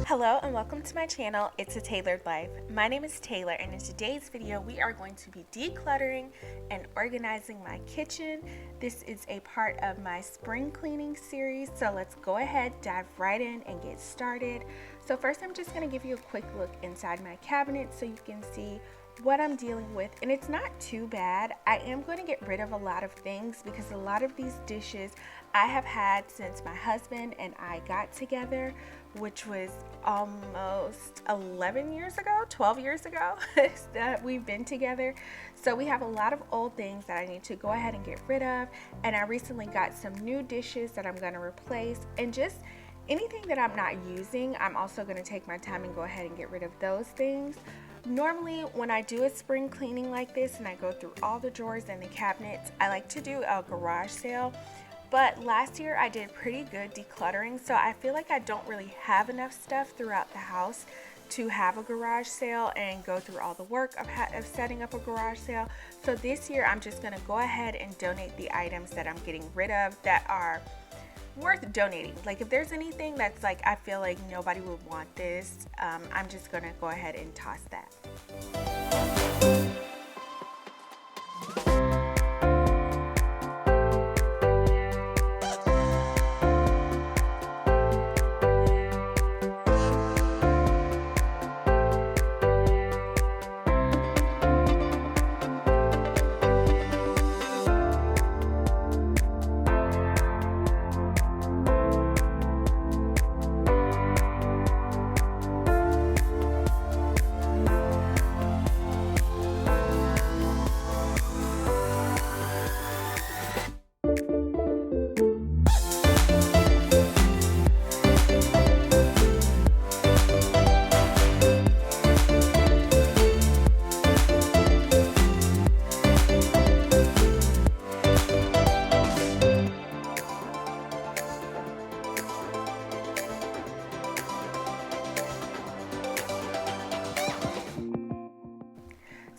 Hello and welcome to my channel, It's a Tailored Life. My name is Taylor and in today's video we are going to be decluttering and organizing my kitchen. This is a part of my spring cleaning series, so let's go ahead, dive right in and get started. So first I'm just going to give you a quick look inside my cabinet so you can see what I'm dealing with, and it's not too bad. I am going to get rid of a lot of things because a lot of these dishes I have had since my husband and I got together, which was almost 11 years ago, 12 years ago that we've been together. So we have a lot of old things that I need to go ahead and get rid of, and I recently got some new dishes that I'm going to replace, and just anything that I'm not using, I'm also going to take my time and go ahead and get rid of those things. Normally when I do a spring cleaning like this and I go through all the drawers and the cabinets, I like to do a garage sale. But last year I did pretty good decluttering, so I feel like I don't really have enough stuff throughout the house to have a garage sale and go through all the work of setting up a garage sale. So this year I'm just going to go ahead and donate the items that I'm getting rid of that are worth donating. Like if there's anything that's like I feel like nobody would want this, I'm just going to go ahead and toss that.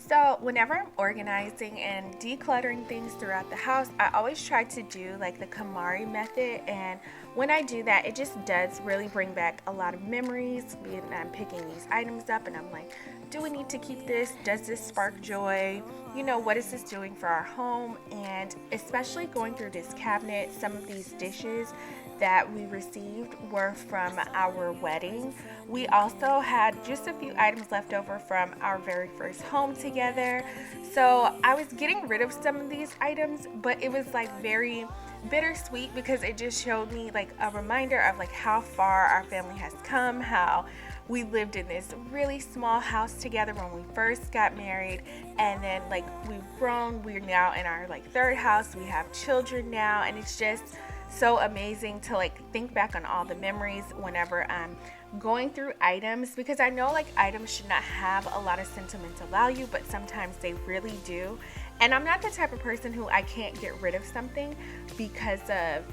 So whenever I'm organizing and decluttering things throughout the house, I always try to do like the Konmari method, and when I do that, it just does really bring back a lot of memories. Being I'm picking these items up and I'm like, do we need to keep this? Does this spark joy? You know, what is this doing for our home? And especially going through this cabinet, some of these dishes that we received were from our wedding. We also had just a few items left over from our very first home together. So I was getting rid of some of these items, but it was like very bittersweet because it just showed me like a reminder of like how far our family has come, how we lived in this really small house together when we first got married, and then like we've grown, we're now in our like third house, we have children now, and it's just so amazing to like think back on all the memories whenever I'm going through items, because I know like items should not have a lot of sentimental value, but sometimes they really do. And I'm not the type of person who I can't get rid of something because of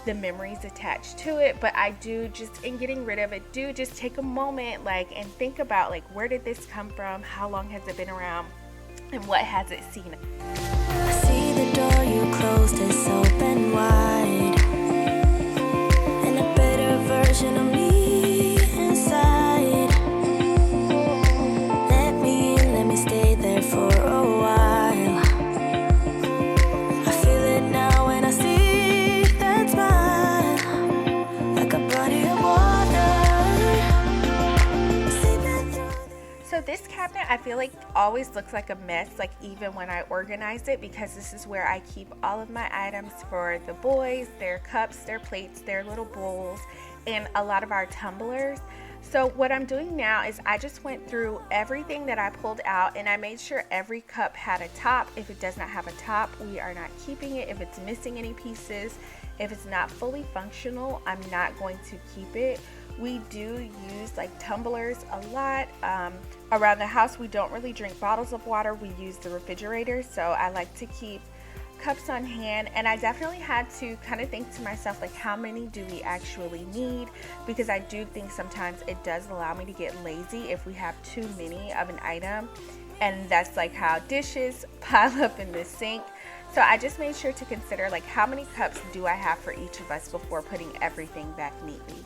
the memories attached to it, but I do just in getting rid of it do just take a moment like and think about like where did this come from, how long has it been around, and what has it seen. I see the door you closed is open wide, and a better version of me inside. Let me in, let me stay there for a while. I feel it now when I see that smile, like a body of water. So this cabinet I feel like always looks like a mess, like even when I organize it, because this is where I keep all of my items for the boys, their cups, their plates, their little bowls, and a lot of our tumblers. So what I'm doing now is I just went through everything that I pulled out and I made sure every cup had a top. If it does not have a top, we are not keeping it. If it's missing any pieces, if it's not fully functional, I'm not going to keep it. We do use like tumblers a lot. Around the house, we don't really drink bottles of water. We use the refrigerator, so I like to keep cups on hand. And I definitely had to kind of think to myself, like, how many do we actually need? Because I do think sometimes it does allow me to get lazy if we have too many of an item. And that's like how dishes pile up in the sink. So I just made sure to consider like how many cups do I have for each of us before putting everything back neatly.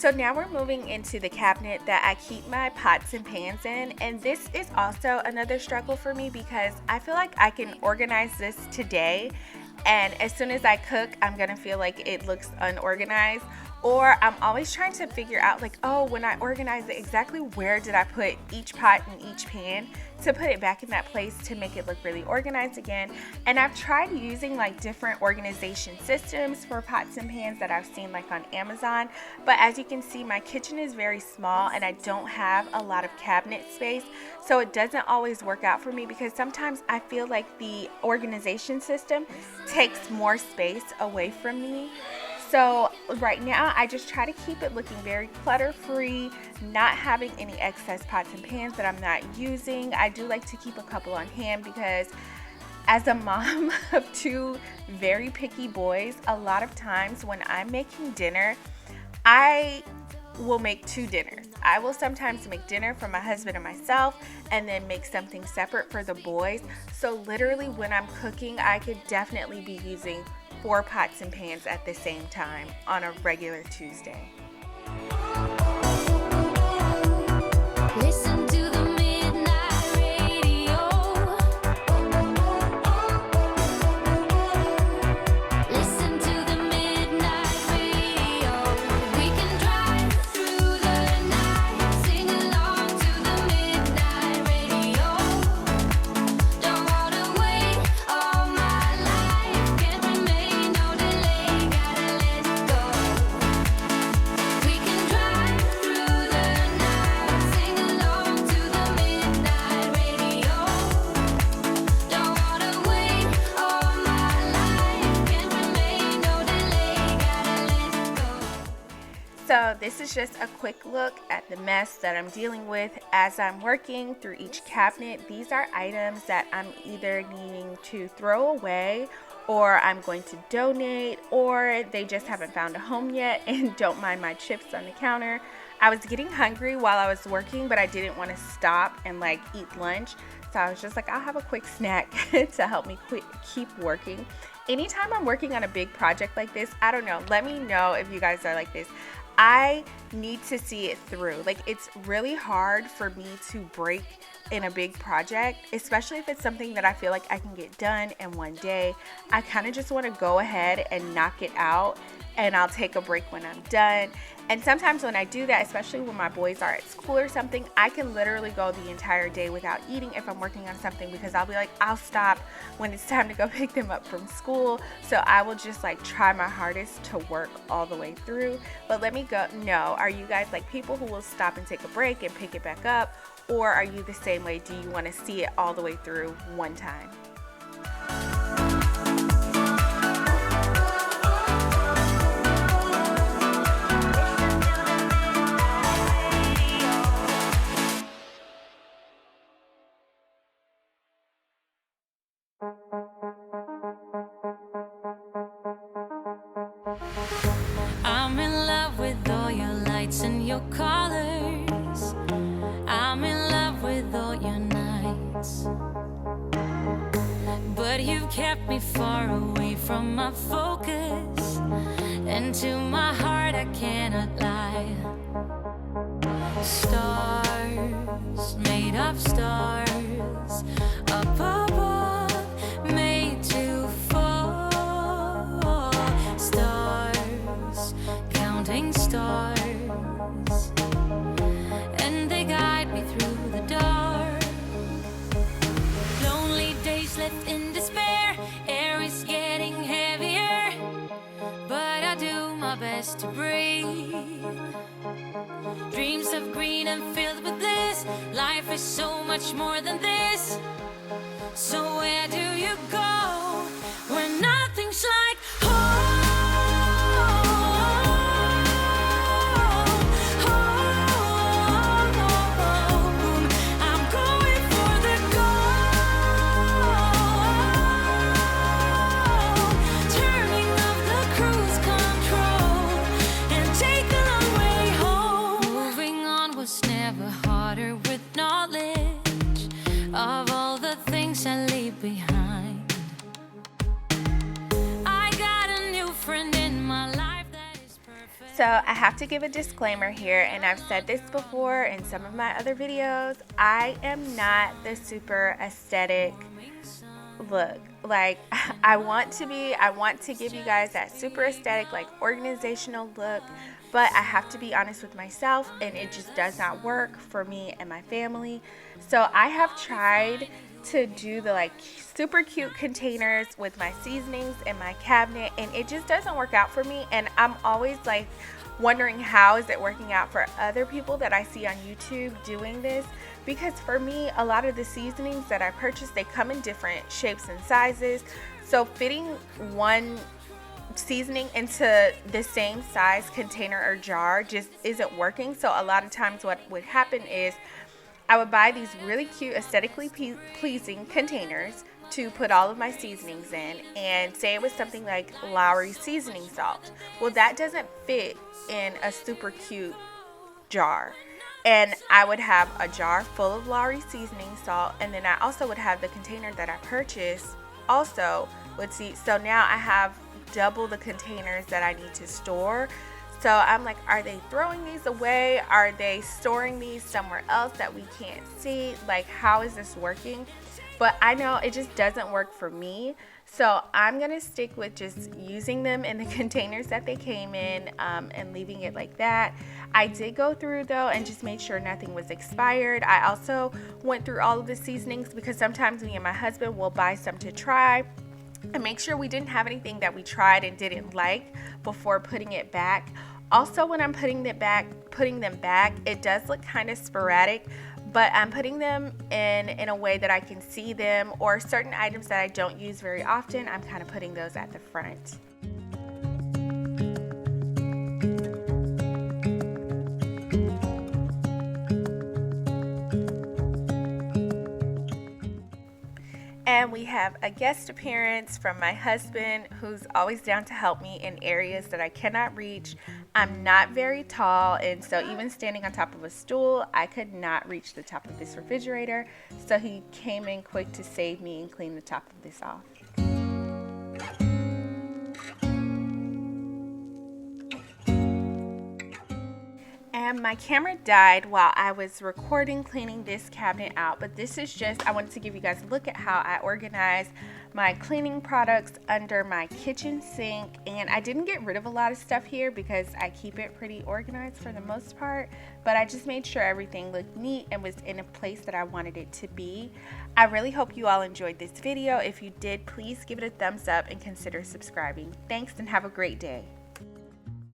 So now we're moving into the cabinet that I keep my pots and pans in, and this is also another struggle for me because I feel like I can organize this today, and as soon as I cook, I'm gonna feel like it looks unorganized. Or I'm always trying to figure out like, oh, when I organize it, exactly where did I put each pot in each pan to put it back in that place to make it look really organized again. And I've tried using like different organization systems for pots and pans that I've seen like on Amazon. But as you can see, my kitchen is very small and I don't have a lot of cabinet space. So it doesn't always work out for me because sometimes I feel like the organization system takes more space away from me. So right now I just try to keep it looking very clutter free, not having any excess pots and pans that I'm not using. I do like to keep a couple on hand because as a mom of two very picky boys, a lot of times when I'm making dinner, I will make two dinners. I will sometimes make dinner for my husband and myself and then make something separate for the boys. So literally when I'm cooking, I could definitely be using 4 pots and pans at the same time on a regular Tuesday. Listen to the midnight radio. Listen to the midnight radio. We can drive through the night, sing along to the midnight radio. Don't wanna wait all my life, can't remain, no delay, gotta let go. We can drive through the night, sing along to the midnight radio. Don't wanna wait all my life, can't remain, no delay, gotta let go. So this is just a quick look at the mess that I'm dealing with as I'm working through each cabinet. These are items that I'm either needing to throw away or I'm going to donate, or they just haven't found a home yet and don't mind my chips on the counter. I was getting hungry while I was working, but I didn't want to stop and like eat lunch. So I was just like, I'll have a quick snack to help me keep working. Anytime I'm working on a big project like this, I don't know, let me know if you guys are like this. I need to see it through. Like, it's really hard for me to break in a big project, especially if it's something that I feel like I can get done in one day. I kind of just want to go ahead and knock it out, and I'll take a break when I'm done. And sometimes when I do that, especially when my boys are at school or something, I can literally go the entire day without eating if I'm working on something, because I'll be like, I'll stop when it's time to go pick them up from school. So I will just like try my hardest to work all the way through. But let me know, are you guys like people who will stop and take a break and pick it back up? Or are you the same way? Do you want to see it all the way through one time? I'm in love with all your lights and your colors. I'm in love with all your nights. But you've kept me far away from my focus, and to my heart I cannot lie. Stars, made of stars, up above, made to fall. Stars, counting stars, and they guide me through the dark. Lonely days left in despair, air is getting heavier, but I do my best to breathe. Dreams of green and filled with bliss, life is so much more than this. So where do you go when nothing's like home? I'm going for the gold, turning off the cruise control and take the long way home. Moving on was never harder with knowledge of all the things I leave behind. So I have to give a disclaimer here, and I've said this before in some of my other videos. I am not the super aesthetic look. Like, I want to give you guys that super aesthetic, like organizational look, but I have to be honest with myself, and it just does not work for me and my family. So I have tried to do the like super cute containers with my seasonings in my cabinet, and it just doesn't work out for me. And I'm always like wondering, how is it working out for other people that I see on YouTube doing this? Because for me, a lot of the seasonings that I purchase, they come in different shapes and sizes, so fitting one seasoning into the same size container or jar just isn't working. So a lot of times what would happen is I would buy these really cute, aesthetically pleasing containers to put all of my seasonings in, and say it was something like Lowry seasoning salt. Well, that doesn't fit in a super cute jar. And I would have a jar full of Lowry seasoning salt, and then I also would have the container that I purchased also with so now I have double the containers that I need to store. So I'm like, are they throwing these away? Are they storing these somewhere else that we can't see? Like, how is this working? But I know it just doesn't work for me. So I'm going to stick with just using them in the containers that they came in, and leaving it like that. I did go through though and just made sure nothing was expired. I also went through all of the seasonings, because sometimes me and my husband will buy some to try and make sure we didn't have anything that we tried and didn't like before putting it back. Also, when I'm putting them back, it does look kind of sporadic, but I'm putting them in a way that I can see them, or certain items that I don't use very often, I'm kind of putting those at the front. And we have a guest appearance from my husband, who's always down to help me in areas that I cannot reach. I'm not very tall, and so even standing on top of a stool, I could not reach the top of this refrigerator. So he came in quick to save me and clean the top of this off. And my camera died while I was recording cleaning this cabinet out, but this is just, I wanted to give you guys a look at how I organize my cleaning products under my kitchen sink. And I didn't get rid of a lot of stuff here because I keep it pretty organized for the most part, but I just made sure everything looked neat and was in a place that I wanted it to be. I really hope you all enjoyed this video. If you did, please give it a thumbs up and consider subscribing. Thanks, and have a great day.